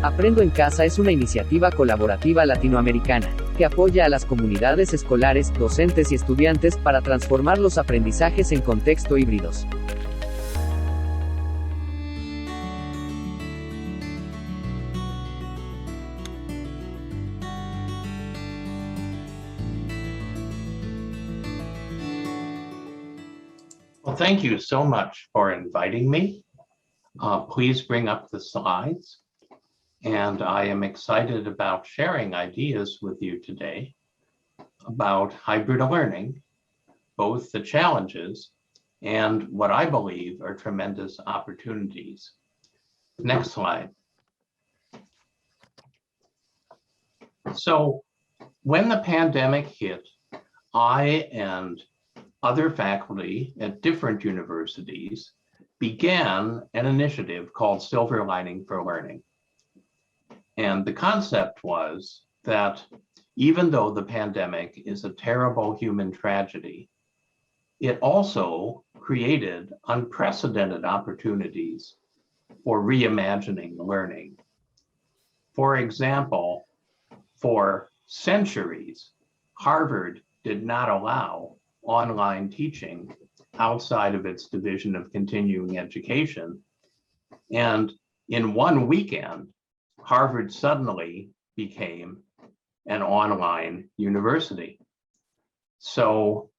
Aprendo en Casa es una iniciativa colaborativa latinoamericana, que apoya a las comunidades escolares, docentes y estudiantes para transformar los aprendizajes en contexto híbridos. Well, thank you so much for inviting me. Please bring up the slides. And I am excited about sharing ideas with you today about hybrid learning, both the challenges and what I believe are tremendous opportunities. Next slide. So when the pandemic hit, I and other faculty at different universities began an initiative called Silver Lining for Learning. And the concept was that even though the pandemic is a terrible human tragedy, it also created unprecedented opportunities for reimagining learning. For example, for centuries, Harvard did not allow online teaching outside of its division of continuing education. And in one weekend, Harvard suddenly became an online university. So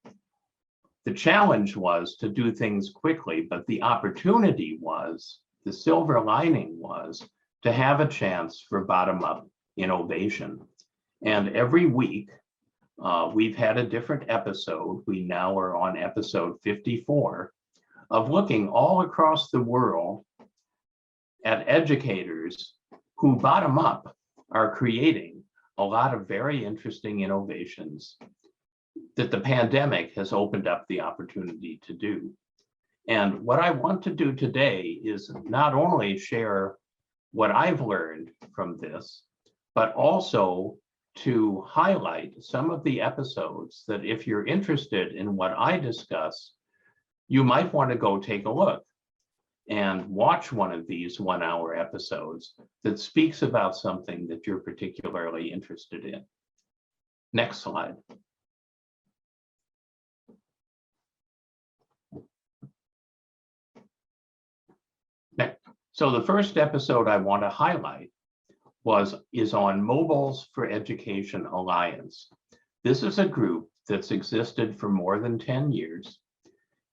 the challenge was to do things quickly, but the opportunity was, the silver lining was, to have a chance for bottom-up innovation. And every week, we've had a different episode. We now are on episode 54 of looking all across the world at educators who bottom up are creating a lot of very interesting innovations that the pandemic has opened up the opportunity to do. And what I want to do today is not only share what I've learned from this, but also to highlight some of the episodes that if you're interested in what I discuss, you might want to go take a look and watch one of these 1-hour episodes that speaks about something that you're particularly interested in. Next slide. Next. So the first episode I want to highlight is on Mobiles for Education Alliance. This is a group that's existed for more than 10 years.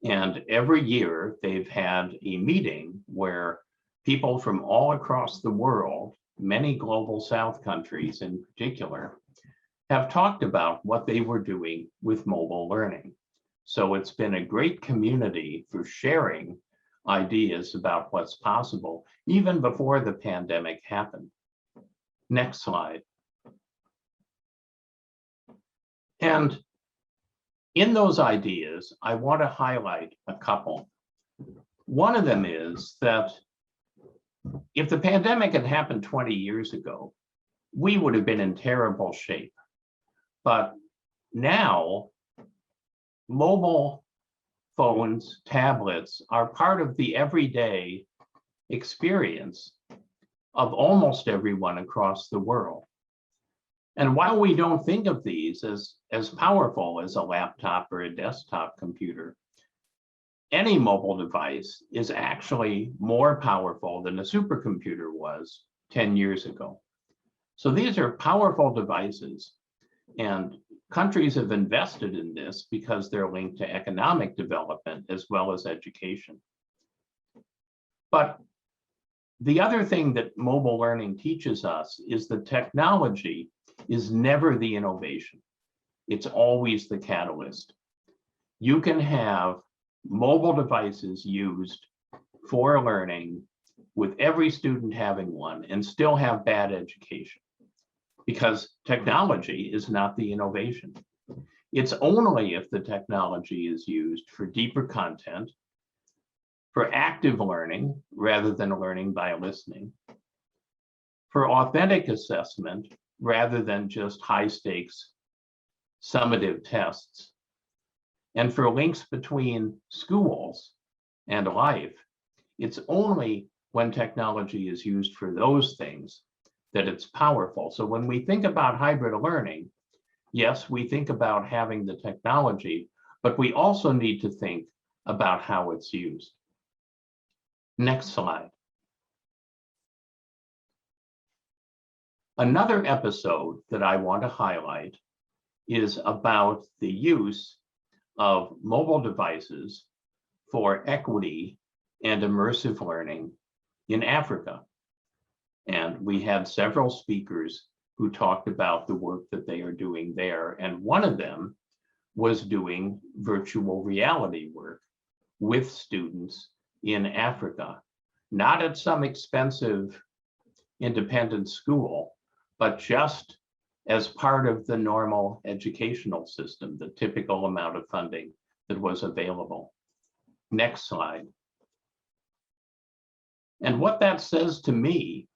And every year they've had a meeting where people from all across the world, many global South countries in particular, have talked about what they were doing with mobile learning. So it's been a great community for sharing ideas about what's possible, even before the pandemic happened. Next slide. And in those ideas, I want to highlight a couple. One of them is that if the pandemic had happened 20 years ago, we would have been in terrible shape. But now, mobile phones, tablets are part of the everyday experience of almost everyone across the world. And while we don't think of these as powerful as a laptop or a desktop computer, any mobile device is actually more powerful than a supercomputer was 10 years ago. So these are powerful devices, and countries have invested in this because they're linked to economic development as well as education. But the other thing that mobile learning teaches us is that technology is never the innovation. It's always the catalyst. You can have mobile devices used for learning with every student having one and still have bad education because technology is not the innovation. It's only if the technology is used for deeper content, for active learning rather than learning by listening, for authentic assessment rather than just high stakes summative tests, and for links between schools and life. It's only when technology is used for those things that it's powerful. So when we think about hybrid learning, yes, we think about having the technology, but we also need to think about how it's used. Next slide. Another episode that I want to highlight is about the use of mobile devices for equity and immersive learning in Africa. And we had several speakers who talked about the work that they are doing there. And one of them was doing virtual reality work with students in Africa, not at some expensive independent school, but just as part of the normal educational system, the typical amount of funding that was available. Next slide. And what that says to me,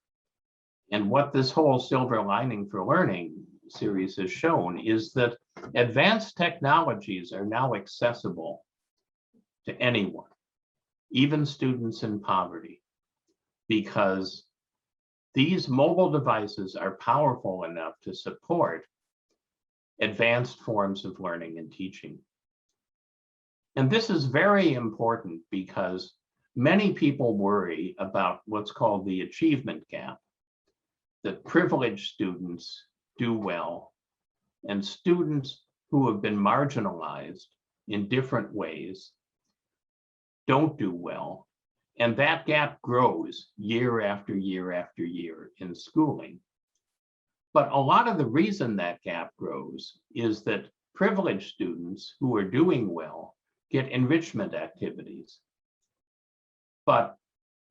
and what this whole Silver Lining for Learning series has shown, is that advanced technologies are now accessible to anyone, even students in poverty, because these mobile devices are powerful enough to support advanced forms of learning and teaching. And this is very important because many people worry about what's called the achievement gap, that privileged students do well, and students who have been marginalized in different ways don't do well. And that gap grows year after year after year in schooling. But a lot of the reason that gap grows is that privileged students who are doing well get enrichment activities. But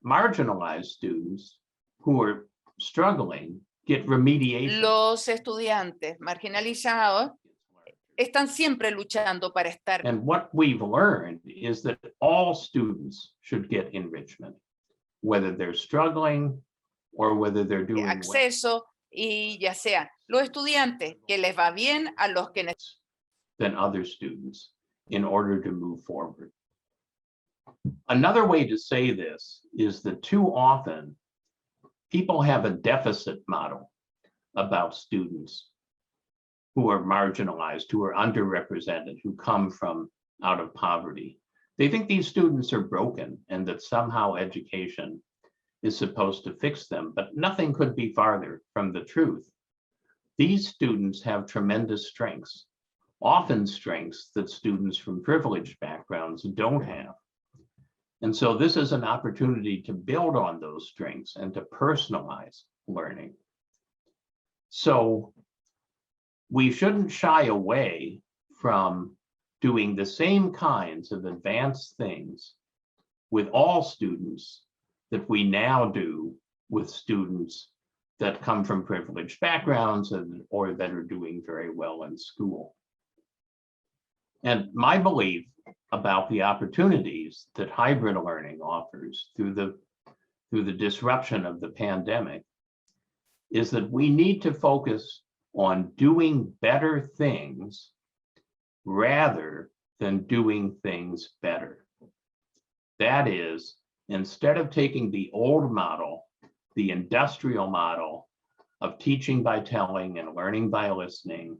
marginalized students who are struggling get remediation. Los estudiantes marginalizados están siempre luchando para estar. And what we've learned is that all students should get enrichment, whether they're struggling or whether they're doing acceso, y ya sea los estudiantes que les va bien a los que than other students in order to move forward. Another way to say this is that too often people have a deficit model about students who are marginalized, who are underrepresented, who come from out of poverty. They think these students are broken and that somehow education is supposed to fix them, but nothing could be farther from the truth. These students have tremendous strengths, often strengths that students from privileged backgrounds don't have. And so this is an opportunity to build on those strengths and to personalize learning. So we shouldn't shy away from doing the same kinds of advanced things with all students that we now do with students that come from privileged backgrounds or that are doing very well in school. And my belief about the opportunities that hybrid learning offers through the disruption of the pandemic is that we need to focus on doing better things rather than doing things better. That is, instead of taking the old model, the industrial model of teaching by telling and learning by listening,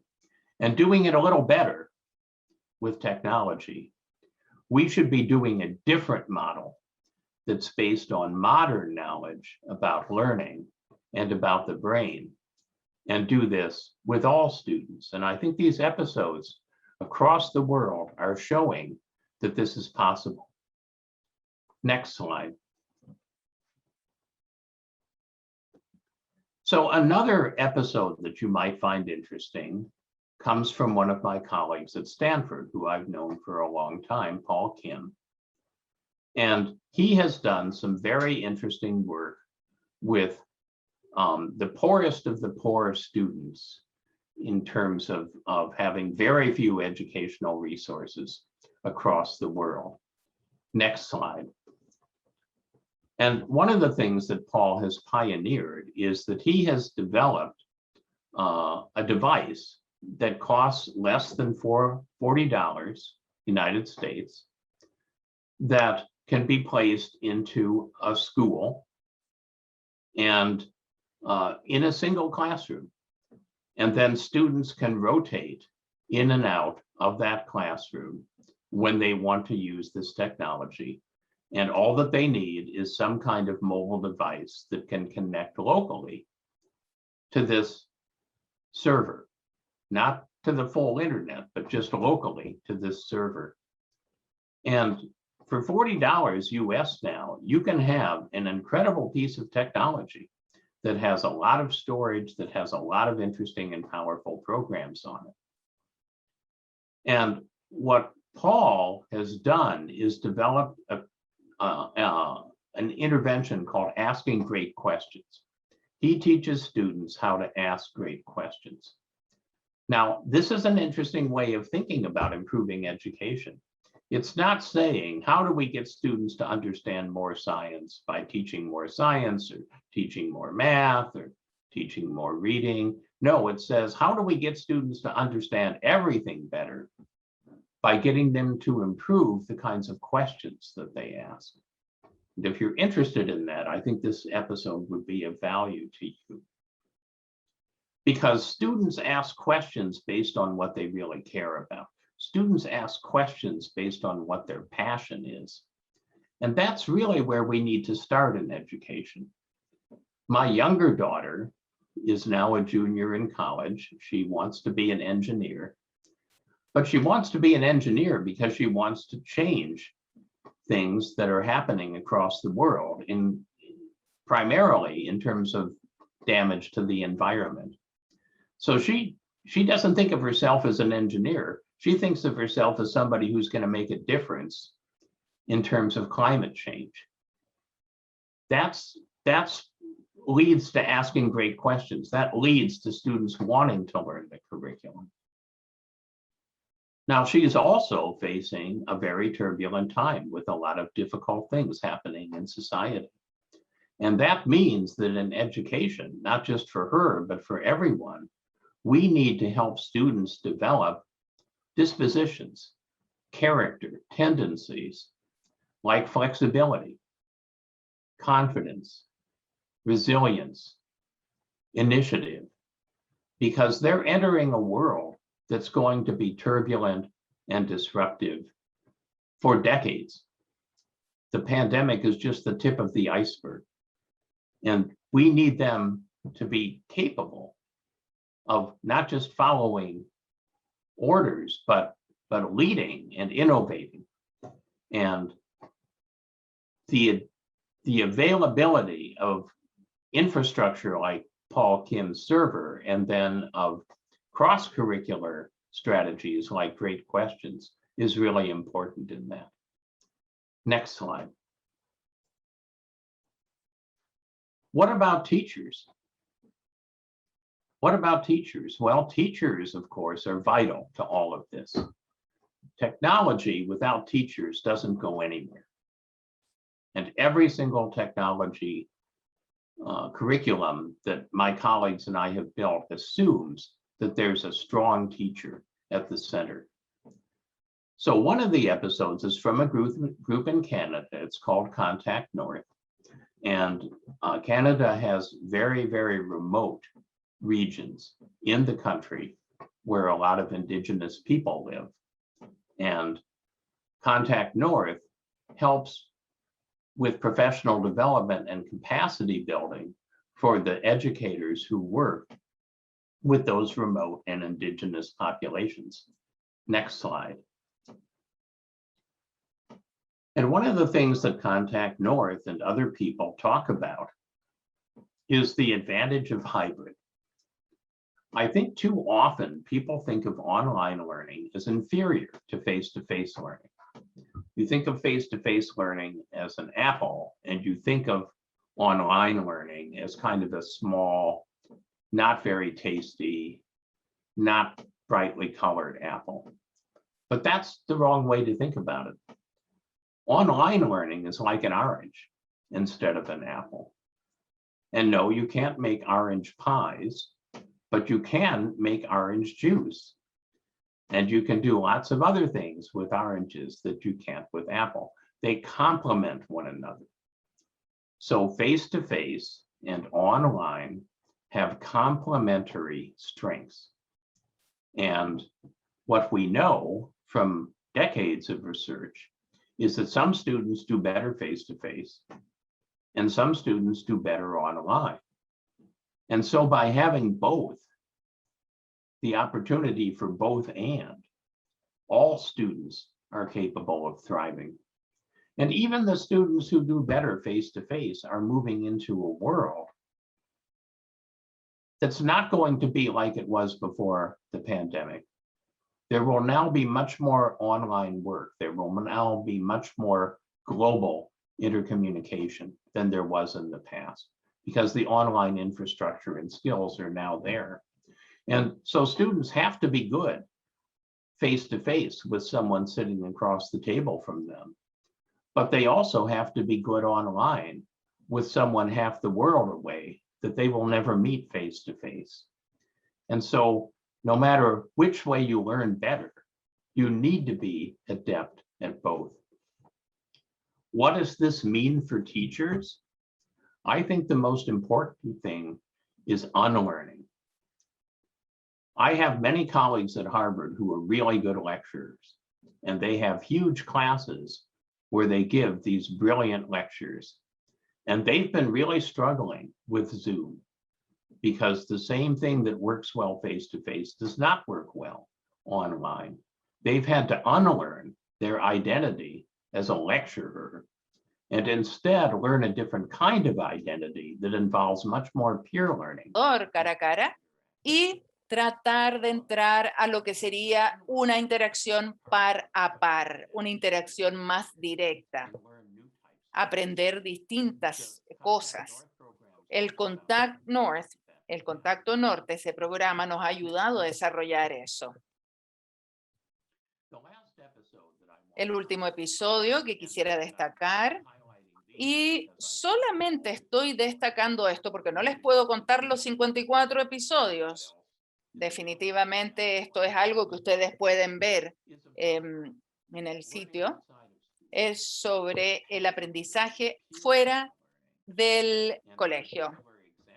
and doing it a little better with technology, we should be doing a different model that's based on modern knowledge about learning and about the brain, and do this with all students. And I think these episodes across the world are showing that this is possible. Next slide. So another episode that you might find interesting comes from one of my colleagues at Stanford, who I've known for a long time, Paul Kim. And he has done some very interesting work with the poorest of the poor students in terms of having very few educational resources across the world. Next slide. And one of the things that Paul has pioneered is that he has developed a device that costs less than $40 United States that can be placed into a school and in a single classroom. And then students can rotate in and out of that classroom when they want to use this technology. And all that they need is some kind of mobile device that can connect locally to this server, not to the full internet, but just locally to this server. And for $40 US now, you can have an incredible piece of technology that has a lot of storage, that has a lot of interesting and powerful programs on it. And what Paul has done is develop an intervention called asking great questions. He teaches students how to ask great questions. Now, this is an interesting way of thinking about improving education. It's not saying, how do we get students to understand more science by teaching more science or teaching more math or teaching more reading? No, it says, how do we get students to understand everything better by getting them to improve the kinds of questions that they ask? And if you're interested in that, I think this episode would be of value to you. Because students ask questions based on what they really care about. Students ask questions based on what their passion is. And that's really where we need to start in education. My younger daughter is now a junior in college. She wants to be an engineer. But she wants to be an engineer because she wants to change things that are happening across the world, primarily in terms of damage to the environment. So she doesn't think of herself as an engineer. She thinks of herself as somebody who's going to make a difference in terms of climate change. That's leads to asking great questions. That leads to students wanting to learn the curriculum. Now, she is also facing a very turbulent time with a lot of difficult things happening in society. And that means that in education, not just for her, but for everyone, we need to help students develop dispositions, character, tendencies, like flexibility, confidence, resilience, initiative, because they're entering a world that's going to be turbulent and disruptive for decades. The pandemic is just the tip of the iceberg. And we need them to be capable of not just following orders, but leading and innovating. And the availability of infrastructure like Paul Kim's server, and then of cross-curricular strategies like Great Questions, is really important in that. Next slide. What about teachers? What about teachers? Well, teachers, of course, are vital to all of this. Technology without teachers doesn't go anywhere. And every single technology curriculum that my colleagues and I have built assumes that there's a strong teacher at the center. So one of the episodes is from a group in Canada. It's called Contact North. And Canada has very, very remote regions in the country where a lot of Indigenous people live. And Contact North helps with professional development and capacity building for the educators who work with those remote and Indigenous populations. Next slide. And one of the things that Contact North and other people talk about is the advantage of hybrid. I think too often people think of online learning as inferior to face-to-face learning. You think of face-to-face learning as an apple, and you think of online learning as kind of a small, not very tasty, not brightly colored apple. But that's the wrong way to think about it. Online learning is like an orange instead of an apple. And no, you can't make orange pies, but you can make orange juice. And you can do lots of other things with oranges that you can't with apple. They complement one another. So face-to-face and online complementary strengths. And what we know from decades of research is that some students do better face-to-face, and some students do better online. And so by having both, the opportunity for both and, all students are capable of thriving. And even the students who do better face-to-face are moving into a world that's not going to be like it was before the pandemic. There will now be much more online work. There will now be much more global intercommunication than there was in the past, because the online infrastructure and skills are now there. And so students have to be good face-to-face with someone sitting across the table from them, but they also have to be good online with someone half the world away that they will never meet face-to-face. And so no matter which way you learn better, you need to be adept at both. What does this mean for teachers? I think the most important thing is unlearning. I have many colleagues at Harvard who are really good lecturers, and they have huge classes where they give these brilliant lectures. And they've been really struggling with Zoom, because the same thing that works well face-to-face does not work well online. They've had to unlearn their identity as a lecturer and instead learn a different kind of identity that involves much more peer learning. Cara a cara y tratar de entrar a lo que sería una interacción par a par, una interacción más directa, aprender distintas cosas. El Contact Norte, ese programa nos ha ayudado a desarrollar eso. El último episodio que quisiera destacar, y solamente estoy destacando esto porque no les puedo contar los 54 episodios. Definitivamente esto es algo que ustedes pueden ver en el sitio. Es sobre el aprendizaje fuera del colegio,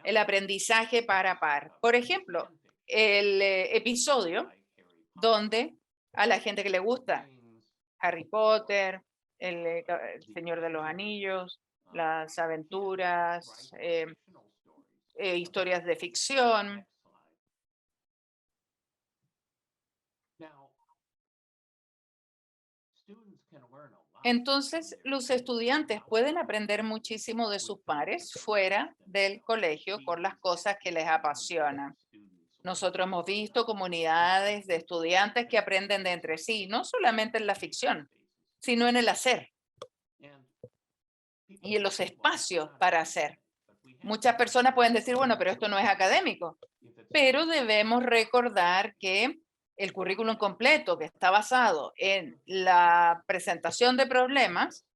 el aprendizaje par a par. Por ejemplo, el episodio donde a la gente que le gusta Harry Potter, el Señor de los Anillos, las aventuras, historias de ficción. Entonces, los estudiantes pueden aprender muchísimo de sus pares fuera del colegio con las cosas que les apasionan. Nosotros hemos visto comunidades de estudiantes que aprenden de entre sí, no solamente en la ficción, sino en el hacer y en los espacios para hacer. Muchas personas pueden decir, bueno, pero esto no es académico, pero debemos recordar que el currículum completo, que está basado en la presentación de problemas,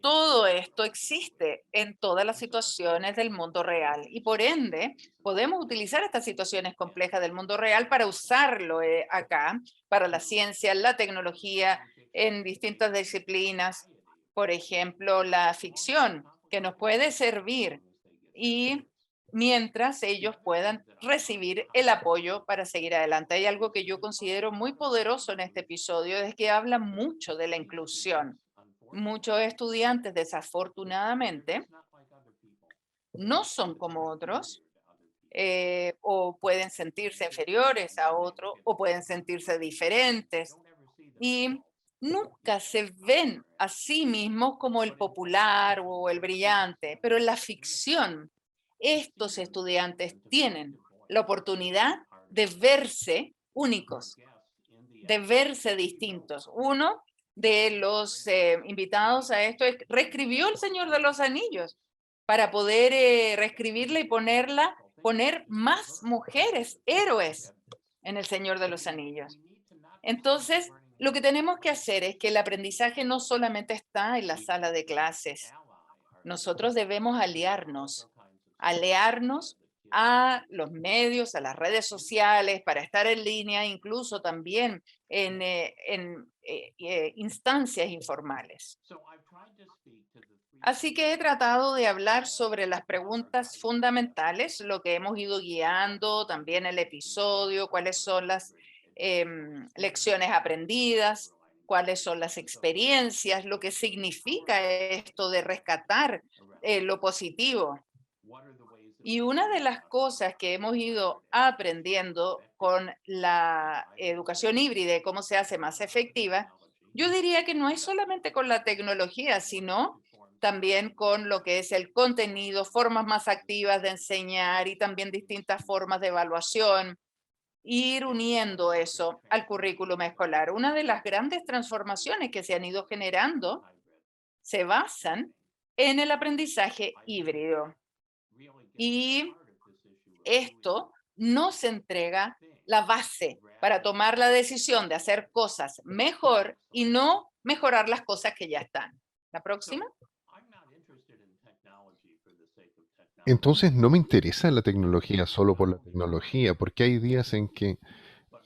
todo esto existe en todas las situaciones del mundo real y por ende podemos utilizar estas situaciones complejas del mundo real para usarlo acá, para la ciencia, la tecnología, en distintas disciplinas. Por ejemplo, la ficción, que nos puede servir y mientras ellos puedan recibir el apoyo para seguir adelante. Hay algo que yo considero muy poderoso en este episodio, es que habla mucho de la inclusión. Muchos estudiantes, desafortunadamente, no son como otros, o pueden sentirse inferiores a otros, o pueden sentirse diferentes, y nunca se ven a sí mismos como el popular o el brillante, pero en la ficción, estos estudiantes tienen la oportunidad de verse únicos, de verse distintos. Uno de los invitados a esto reescribió El Señor de los Anillos para poder reescribirla y poner más mujeres, héroes en El Señor de los Anillos. Entonces, lo que tenemos que hacer es que el aprendizaje no solamente está en la sala de clases. Nosotros debemos aliarnos a los medios, a las redes sociales, para estar en línea, incluso también en instancias informales. Así que he tratado de hablar sobre las preguntas fundamentales, lo que hemos ido guiando, también el episodio, cuáles son las lecciones aprendidas, cuáles son las experiencias, lo que significa esto de rescatar lo positivo. Y una de las cosas que hemos ido aprendiendo con la educación híbrida y cómo se hace más efectiva, yo diría que no es solamente con la tecnología, sino también con lo que es el contenido, formas más activas de enseñar y también distintas formas de evaluación, ir uniendo eso al currículum escolar. Una de las grandes transformaciones que se han ido generando se basan en el aprendizaje híbrido. Y esto nos entrega la base para tomar la decisión de hacer cosas mejor y no mejorar las cosas que ya están. La próxima. Entonces no me interesa la tecnología solo por la tecnología, porque hay días en que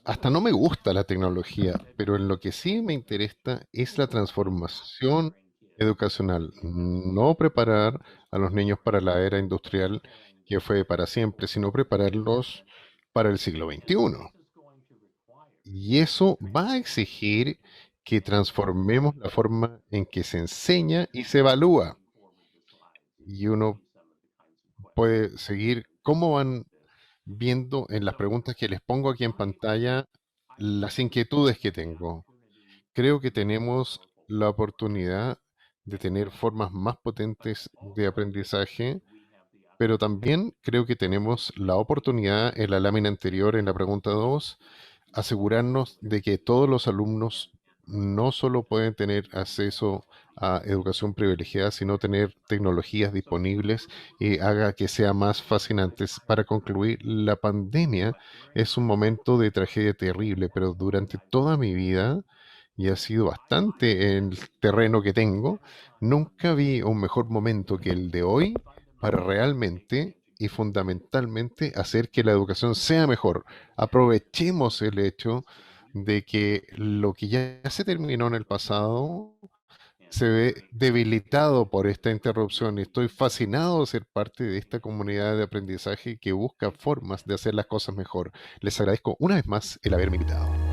hasta no me gusta la tecnología, pero en lo que sí me interesa es la transformación educacional, no preparar a los niños para la era industrial que fue para siempre, sino prepararlos para el siglo XXI. Y eso va a exigir que transformemos la forma en que se enseña y se evalúa. Y uno puede seguir cómo van viendo en las preguntas que les pongo aquí en pantalla las inquietudes que tengo. Creo que tenemos la oportunidad de tener formas más potentes de aprendizaje, pero también creo que tenemos la oportunidad en la lámina anterior, en la pregunta 2, asegurarnos de que todos los alumnos no solo pueden tener acceso a educación privilegiada, sino tener tecnologías disponibles y haga que sea más fascinante. Para concluir, la pandemia es un momento de tragedia terrible, pero durante toda mi vida, y ha sido bastante en el terreno que tengo, nunca vi un mejor momento que el de hoy para realmente y fundamentalmente hacer que la educación sea mejor. Aprovechemos el hecho de que lo que ya se terminó en el pasado se ve debilitado por esta interrupción y estoy fascinado de ser parte de esta comunidad de aprendizaje que busca formas de hacer las cosas mejor. Les agradezco una vez más el haberme invitado.